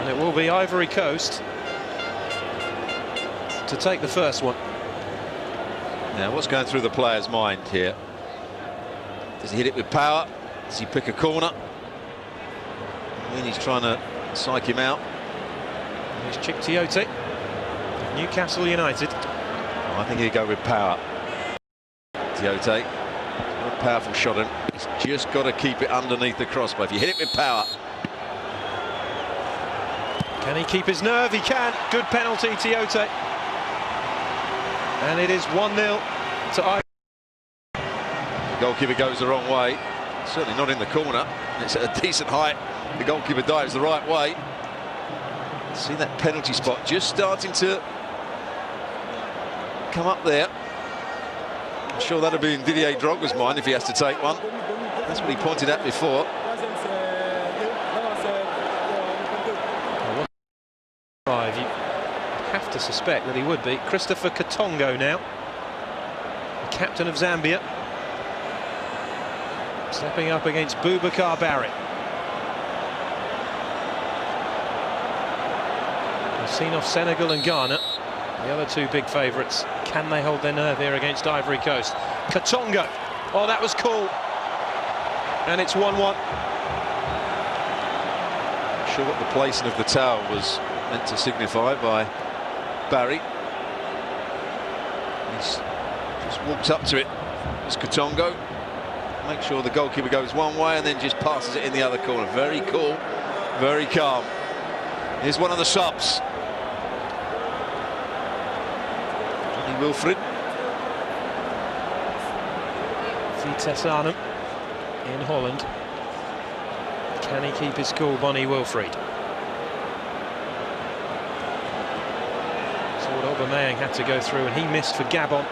And it will be Ivory Coast to take the first one. Now, what's going through the player's mind here? Does he hit it with power? Does he pick a corner? I mean, he's trying to psych him out. Here's Tiote, Newcastle United. Oh, I think he'd go with power. Tiote, a powerful shot, and he's just got to keep it underneath the crossbar. If you hit it with power. Can he keep his nerve? He can. Good penalty, Tiote. And it is 1-0 to Ivory. The goalkeeper goes the wrong way. Certainly not in the corner. It's at a decent height. The goalkeeper dives the right way. See that penalty spot just starting to come up there. I'm sure that'll be in Didier Drogba's mind if he has to take one. That's what he pointed at before. You have to suspect that he would be. Christopher Katongo now, the captain of Zambia, stepping up against Boubacar Barry. We've seen off Senegal and Ghana, the other two big favourites. Can they hold their nerve here against Ivory Coast? Katongo, oh, that was cool. And it's 1-1. Not sure what the placing of the towel was meant to signify by Barry. He's just walked up to it. It's Katongo. Make sure the goalkeeper goes one way and then just passes it in the other corner. Very cool, very calm. Here's one of the subs. Johnny Wilfred. Vitesse Arnhem in Holland. Can he keep his cool, Bonnie Wilfried? Aubameyang had to go through and he missed for Gabon.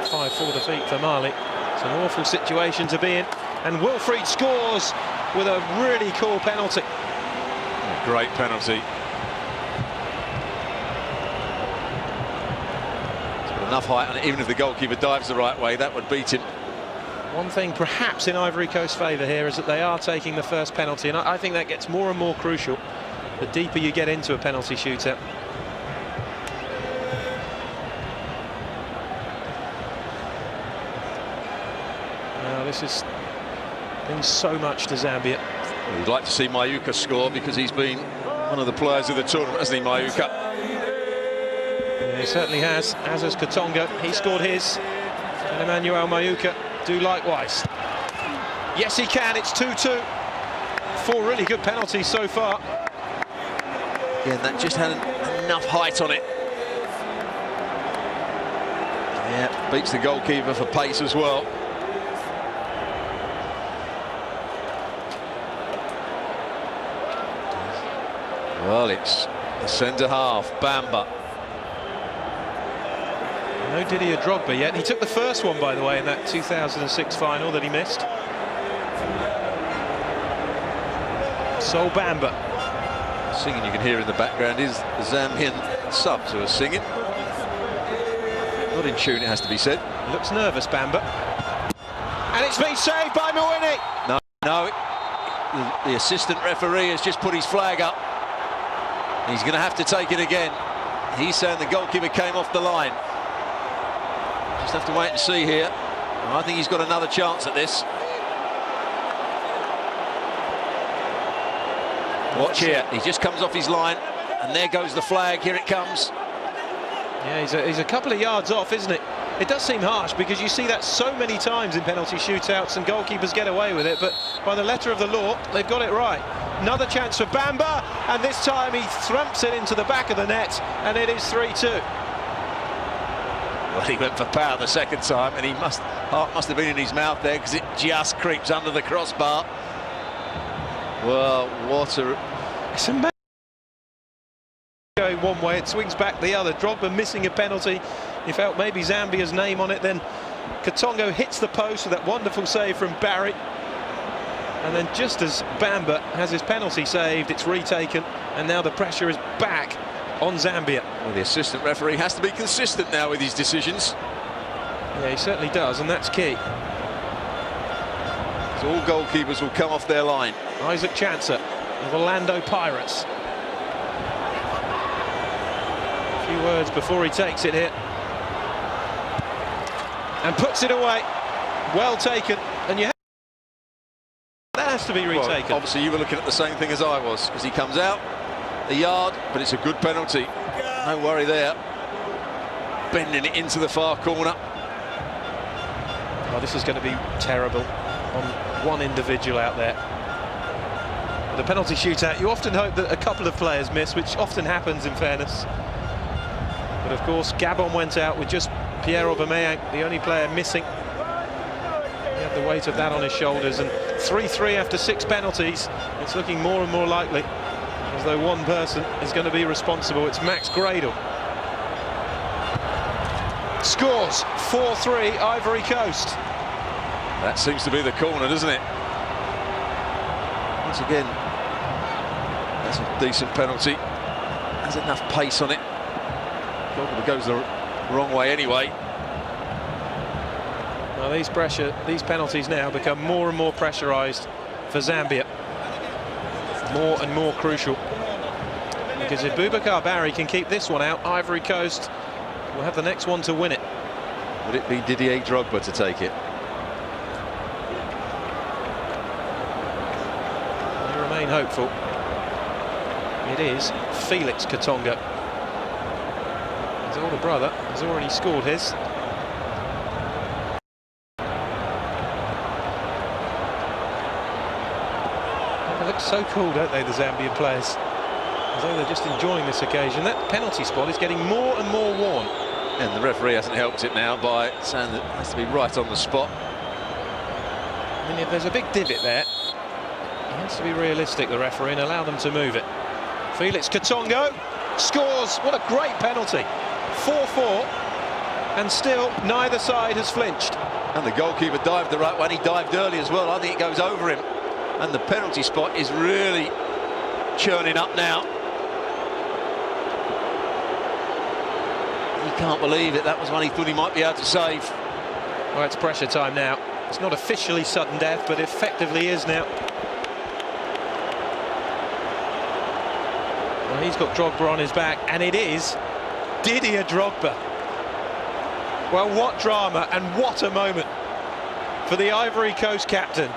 5-4 defeat for Mali. It's an awful situation to be in. And Wilfried scores with a really cool penalty. A great penalty. It's got enough height, and even if the goalkeeper dives the right way, that would beat him. One thing perhaps in Ivory Coast's favour here is that they are taking the first penalty, and I think that gets more and more crucial the deeper you get into a penalty shootout. This has been so much to Zambia. Well, you'd like to see Mayuka score because he's been one of the players of the tournament, hasn't he, Mayuka? Yeah, he certainly has, as has Katongo. He scored his, and Emmanuel Mayuka do likewise. Yes, he can. It's 2-2. 4 really good penalties so far. Again, that just had enough height on it. Yeah, beats the goalkeeper for pace as well. Well, it's the centre-half, Bamba. No Didier Drogba yet. He took the first one, by the way, in that 2006 final that he missed. Sol Bamba. Singing you can hear in the background is the Zambian subs who are singing. Not in tune, it has to be said. Looks nervous, Bamba. And it's been saved by Mwini. No, the assistant referee has just put his flag up. He's going to have to take it again. He's saying the goalkeeper came off the line. Just have to wait and see here. I think he's got another chance at this. Watch here. He just comes off his line, and there goes the flag. Here it comes. Yeah, he's a couple of yards off, isn't it? It does seem harsh because you see that so many times in penalty shootouts and goalkeepers get away with it, but by the letter of the law, they've got it right. Another chance for Bamba, and this time he thumps it into the back of the net, and it is 3-2. Well, he went for power the second time, and heart must have been in his mouth there because it just creeps under the crossbar. Well, what a... It's amazing. Going one way, it swings back the other. Drogba missing a penalty. He felt maybe Zambia's name on it. Then Katongo hits the post with that wonderful save from Barry. And then just as Bamba has his penalty saved, it's retaken. And now the pressure is back on Zambia. Well, the assistant referee has to be consistent now with his decisions. Yeah, he certainly does, and that's key. So all goalkeepers will come off their line. Isaac Chancer of Orlando Pirates. few words before he takes it here. And puts it away. Well taken. And that has to be retaken. Well, obviously you were looking at the same thing as I was, because he comes out a yard, but it's a good penalty. No worry there. Bending it into the far corner. Oh, this is going to be terrible on one individual out there. The penalty shootout, you often hope that a couple of players miss, which often happens in fairness. But of course, Gabon went out with just Pierre Aubameyang, the only player missing. He had the weight of that on his shoulders, and 3-3 after 6 penalties. It's looking more and more likely as though one person is going to be responsible. It's Max Gradel. Scores 4-3 Ivory Coast. That seems to be the corner, doesn't it? Once again, that's a decent penalty. Has enough pace on it. It goes the wrong way anyway. Well, these penalties now become more and more pressurised for Zambia. More and more crucial. Because if Boubacar Barry can keep this one out, Ivory Coast will have the next one to win it. Would it be Didier Drogba to take it? They remain hopeful. It is Felix Katongo. His older brother has already scored his. They look so cool, don't they, the Zambian players? As though they're just enjoying this occasion. That penalty spot is getting more and more worn. And the referee hasn't helped it now by saying that it has to be right on the spot. I mean, if there's a big divot there, he has to be realistic, the referee, and allow them to move it. Felix Katongo scores. What a great penalty. 4-4, and still neither side has flinched. And the goalkeeper dived the right one. He dived early as well. I think it goes over him. And the penalty spot is really churning up now. He can't believe it. That was one he thought he might be able to save. Well, it's pressure time now. It's not officially sudden death, but effectively is now. Well, he's got Drogba on his back, and it is Didier Drogba. Well, what drama and what a moment for the Ivory Coast captain.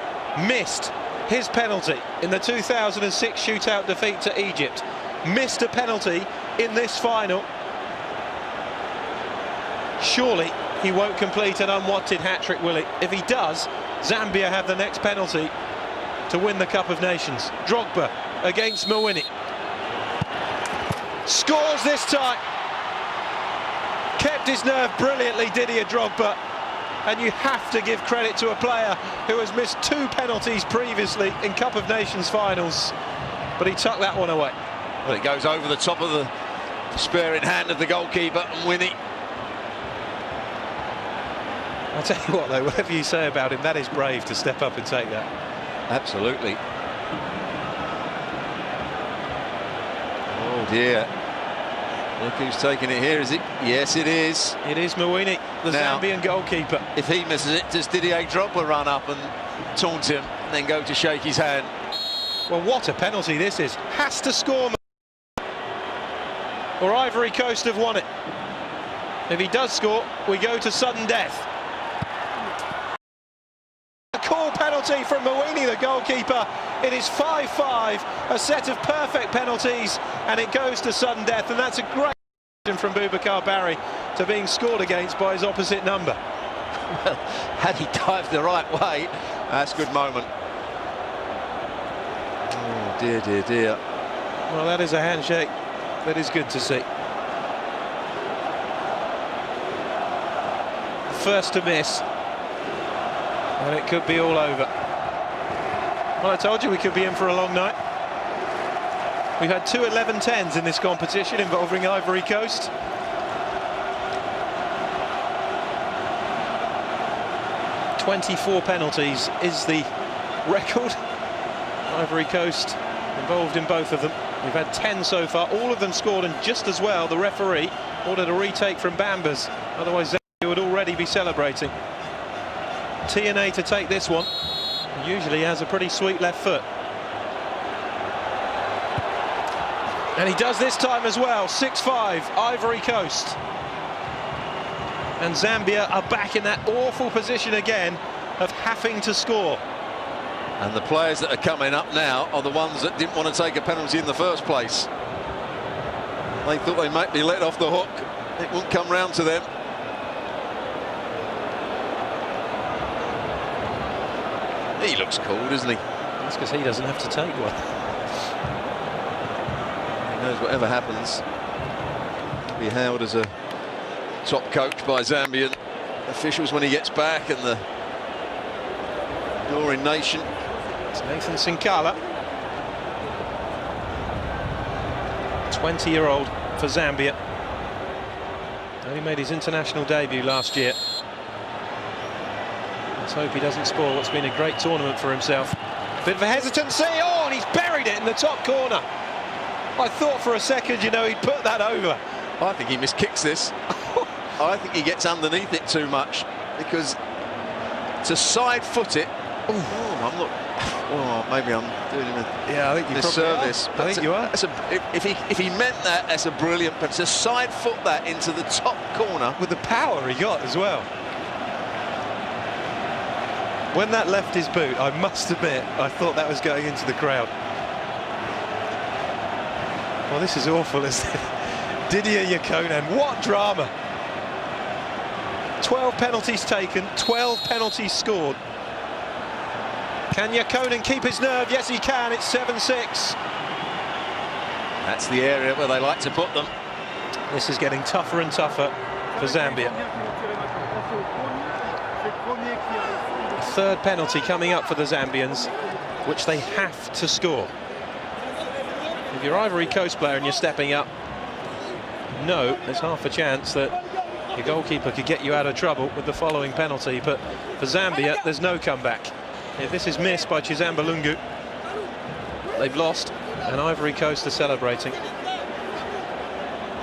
Missed his penalty in the 2006 shootout defeat to Egypt. Missed a penalty in this final. Surely he won't complete an unwanted hat-trick, will he? If he does, Zambia have the next penalty to win the Cup of Nations. Drogba against Mawini. Scores this time. Kept his nerve brilliantly, Didier Drogba. And you have to give credit to a player who has missed 2 penalties previously in Cup of Nations finals. But he tucked that one away. Well, it goes over the top of the sparing hand of the goalkeeper, and Winnie. I'll tell you what, though, whatever you say about him, that is brave to step up and take that. Absolutely. Oh dear. Look who's taking it here, is it? Yes, it is. It is Mawini, the now, Zambian goalkeeper. If he misses it, does Didier Drogba run up and taunt him and then go to shake his hand? Well, what a penalty this is. Has to score, or Ivory Coast have won it. If he does score, we go to sudden death. A cool penalty from Mawini, the goalkeeper. It is 5-5, a set of perfect penalties, and it goes to sudden death. And that's a great from Boubacar Barry to being scored against by his opposite number. Well, had he dived the right way, that's a good moment. Oh dear, dear, dear. Well, that is a handshake that is good to see. First to miss, and it could be all over. Well, I told you we could be in for a long night. We've had 2 11-10s in this competition involving Ivory Coast. "24 penalties is the record. Ivory Coast involved in both of them. We've had 10 so far, all of them scored, and just as well, the referee ordered a retake from Bambas. Otherwise, they would already be celebrating. TNA to take this one. He usually has a pretty sweet left foot. And he does this time as well. 6-5, Ivory Coast. And Zambia are back in that awful position again of having to score. And the players that are coming up now are the ones that didn't want to take a penalty in the first place. They thought they might be let off the hook. It won't come round to them. He looks cool, doesn't he? That's because he doesn't have to take one. He knows whatever happens, he'll be hailed as a top coach by Zambian officials when he gets back, and the Glory Nation. It's Nathan Sinkala, 20-year-old for Zambia. Only made his international debut last year. Let's hope he doesn't spoil what's been a great tournament for himself. Bit of a hesitancy, oh, and he's buried it in the top corner. I thought for a second, you know, he'd put that over. I think he miskicks this. I think he gets underneath it too much, because to side foot it. I'm not. Oh, maybe I'm doing him I think you disservice. I think you are. If he meant that, that's a brilliant. But to side foot that into the top corner with the power he got as well. When that left his boot, I must admit, I thought that was going into the crowd. Well, this is awful, isn't it? Didier Yakonen, what drama! 12 penalties taken, 12 penalties scored. Can Yakonen keep his nerve? Yes, he can. It's 7-6. That's the area where they like to put them. This is getting tougher and tougher for Zambia. A third penalty coming up for the Zambians, which they have to score. If you're Ivory Coast player and you're stepping up, no, there's half a chance that your goalkeeper could get you out of trouble with the following penalty. But for Zambia, there's no comeback. If this is missed by Chizamba Lungu, they've lost, and Ivory Coast are celebrating. Well,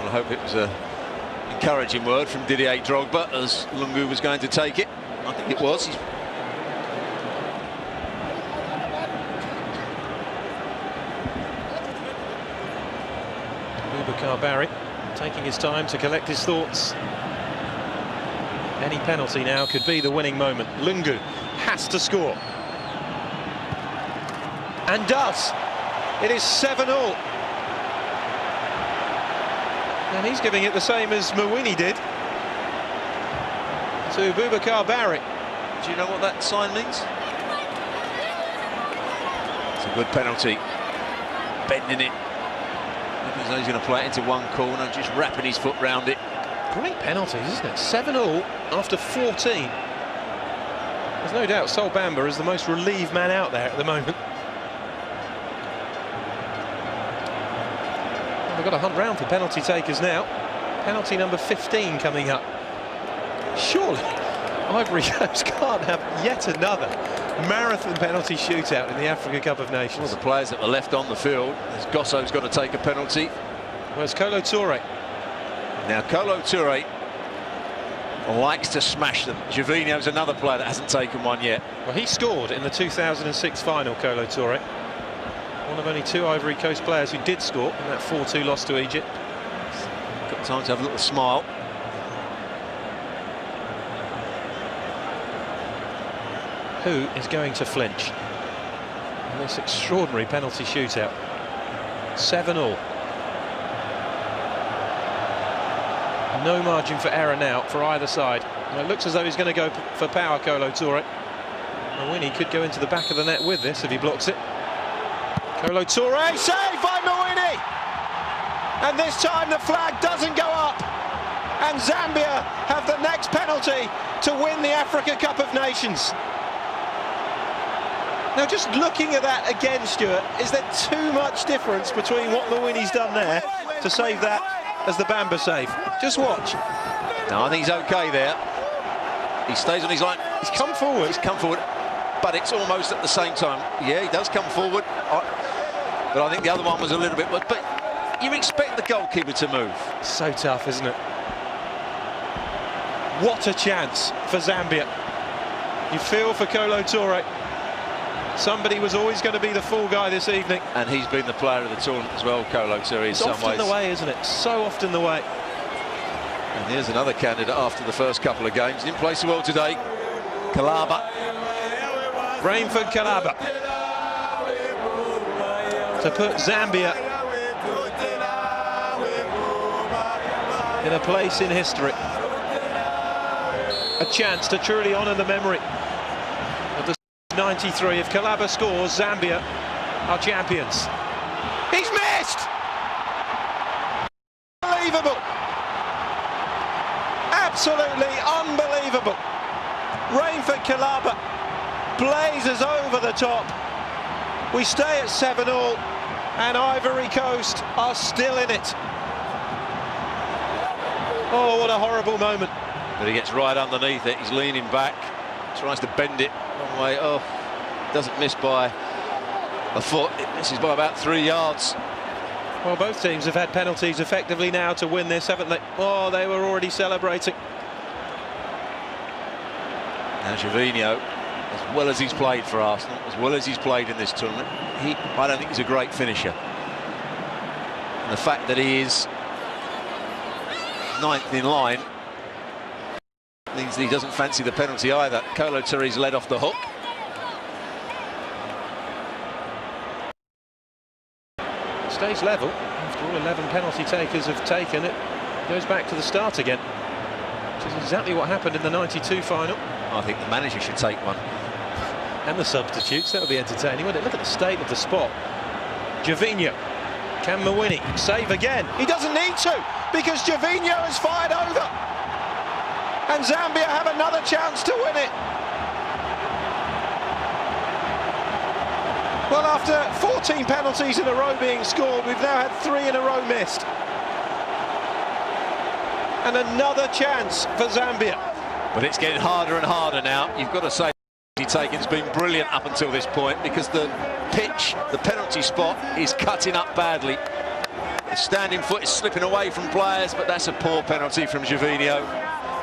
I hope it was an encouraging word from Didier Drogba as Lungu was going to take it. I think it was. Boubacar Barry taking his time to collect his thoughts. Any penalty now could be the winning moment. Lungu has to score. And does. It is 7-all. And he's giving it the same as Mawini did to Boubacar Barry. Do you know what that sign means? It's a good penalty. Bending it. Looks like he's going to play it into one corner, just wrapping his foot round it. Great penalties, isn't it? 7-all after 14. There's no doubt Sol Bamba is the most relieved man out there at the moment. Well, we've got to hunt round for penalty takers now. Penalty number 15 coming up. Surely Ivory Coast can't have yet another marathon penalty shootout in the Africa Cup of Nations. Well, the players that were left on the field, as Gosso's got to take a penalty. Where's Kolo Touré? Now, Kolo Touré likes to smash them. Gervinho's another player that hasn't taken one yet. Well, he scored in the 2006 final, Kolo Touré. One of only 2 Ivory Coast players who did score in that 4-2 loss to Egypt. Got time to have a little smile. Who is going to flinch in this extraordinary penalty shootout? 7-all. No margin for error now for either side. Well, it looks as though he's going to go for power, Kolo Touré. Mawini could go into the back of the net with this if he blocks it. Kolo Touré, saved by Mawini! And this time the flag doesn't go up. And Zambia have the next penalty to win the Africa Cup of Nations. Now, just looking at that again, Stuart, is there too much difference between what Mawini's done there to save that as the Bamba save? Just watch. No, I think he's okay there. He stays on his line. He's come forward. He's come forward, but it's almost at the same time. Yeah, he does come forward. But I think the other one was a little bit... But you expect the goalkeeper to move. So tough, isn't it? What a chance for Zambia. You feel for Kolo Touré. Somebody was always going to be the fall guy this evening. And he's been the player of the tournament as well, Kolo Touré, in some ways. It's often the way, isn't it? So often the way. And here's another candidate after the first couple of games. Didn't play so well today. Kalaba. Rainford Kalaba. To put Zambia in a place in history. A chance to truly honour the memory of the 93. If Kalaba scores, Zambia are champions. He's missed! Unbelievable! Absolutely unbelievable! Rainford Kalaba blazes over the top. We stay at 7-all, and Ivory Coast are still in it. Oh, what a horrible moment. But he gets right underneath it. He's leaning back, tries to bend it one way. Oh, doesn't miss by a foot. It misses by about 3 yards. Well, both teams have had penalties effectively now to win this, haven't they? Oh, they were already celebrating. Now Gervinho, as well as he's played for Arsenal, as well as he's played in this tournament, I don't think he's a great finisher. And the fact that he is 9th in line means that he doesn't fancy the penalty either. Kolo Touré's led off the hook. Stays level. After all 11 penalty takers have taken it, goes back to the start again, which is exactly what happened in the 92 final. I think the manager should take one. And the substitutes, that would be entertaining, wouldn't it? Look at the state of the spot. Gervinho. Can Mawini save again? He doesn't need to, because Gervinho has fired over. And Zambia have another chance to win it. Well, after 14 penalties in a row being scored, we've now had 3 in a row missed. And another chance for Zambia. But it's getting harder and harder now. You've got to say he's taken's been brilliant up until this point, because the pitch, the penalty spot, is cutting up badly. The standing foot is slipping away from players, but that's a poor penalty from Gervinho.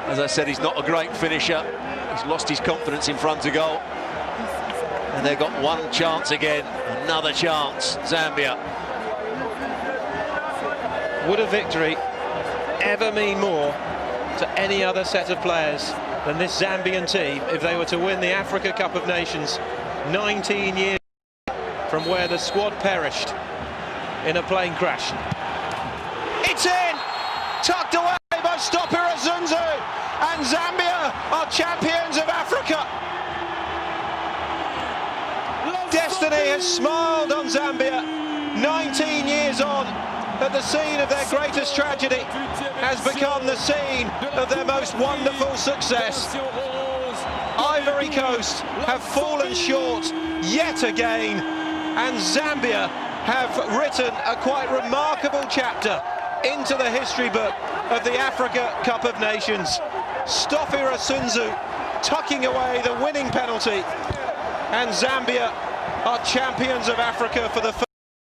As I said, he's not a great finisher. He's lost his confidence in front of goal. And they've got one chance again. Another chance, Zambia. Would a victory ever mean more to any other set of players than this Zambian team if they were to win the Africa Cup of Nations 19 years from where the squad perished in a plane crash? It's in! Tucked away by Stopira Zunzu, and Zambia are champions of Africa. Destiny has smiled on Zambia. 19 years on, at the scene of their greatest tragedy, has become the scene of their most wonderful success. Ivory Coast have fallen short yet again, and Zambia have written a quite remarkable chapter into the history book of the Africa Cup of Nations. Stopira Zunzu tucking away the winning penalty, and Zambia are champions of Africa for the first